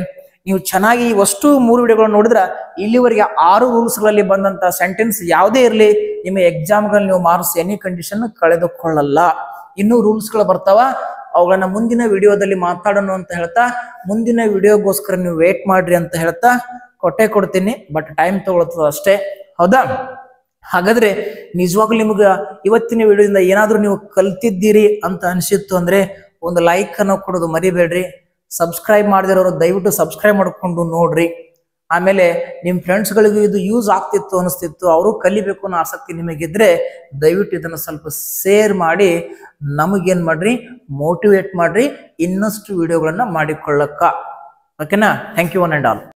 ನೀವು ಚೆನ್ನಾಗಿ ಅಷ್ಟು 3 ವಿಡಿಯೋಗಳನ್ನ ನೋಡಿದ್ರ ಇಲ್ಲಿವರೆಗೆ 6 ರೂಲ್ಸ್ ಗಳಲ್ಲಿ ಬಂದಂತ ಸೆಂಟೆನ್ಸ್ ಯಾವುದೇ ಇರಲಿ ನಿಮ್ಮ ಎಕ್ಸಾಮ್ಗಳಲ್ಲಿ ನೀವು ಮಾರ್ಕ್ಸ್ ಎನಿ ಕಂಡೀಷನ್ ಕಳೆದುಕೊಳ್ಳಲ್ಲ. ಇನ್ನೂ ರೂಲ್ಸ್ ಗಳು ಬರ್ತಾವ, ಅವುಗಳನ್ನ ಮುಂದಿನ ವಿಡಿಯೋದಲ್ಲಿ ಮಾತಾಡೋಣ ಅಂತ ಹೇಳ್ತಾ, ಮುಂದಿನ ವಿಡಿಯೋಗೋಸ್ಕರ ನೀವು ವೇಟ್ ಮಾಡ್ರಿ ಅಂತ ಹೇಳ್ತಾ ಕೊಡ್ತೀನಿ. ಬಟ್ ಟೈಮ್ ತಗೊಳ್ತದ ಅಷ್ಟೇ. ಹೌದಾ, ಹಾಗಾದ್ರೆ ನಿಜವಾಗ್ಲೂ ನಿಮ್ಗ ಇವತ್ತಿನ ವಿಡಿಯೋದಿಂದ ಏನಾದ್ರೂ ನೀವು ಕಲ್ತಿದ್ದೀರಿ ಅಂತ ಅನ್ಸಿತ್ತು ಅಂದ್ರೆ ಒಂದು ಲೈಕ್ ಅನ್ನು ಕೊಡೋದು ಮರಿಬೇಡ್ರಿ. ಸಬ್ಸ್ಕ್ರೈಬ್ ಮಾಡದಿರೋರು ದಯವಿಟ್ಟು ಸಬ್ಸ್ಕ್ರೈಬ್ ಮಾಡ್ಕೊಂಡು ನೋಡ್ರಿ. ಆಮೇಲೆ ನಿಮ್ ಫ್ರೆಂಡ್ಸ್ ಗಳಿಗೂ ಇದು ಯೂಸ್ ಆಗ್ತಿತ್ತು ಅನಿಸ್ತಿತ್ತು, ಅವರು ಕಲಿಬೇಕು ಅನ್ನೋ ಆಸಕ್ತಿ ನಿಮಗಿದ್ರೆ ದಯವಿಟ್ಟು ಇದನ್ನ ಸ್ವಲ್ಪ ಶೇರ್ ಮಾಡಿ ನಮಗೇನ್ ಮಾಡ್ರಿ, ಮೋಟಿವೇಟ್ ಮಾಡ್ರಿ ಇನ್ನಷ್ಟು ವಿಡಿಯೋಗಳನ್ನ ಮಾಡಿಕೊಳ್ಳಕ್ಕ. ಓಕೆನಾ, thank you one and all.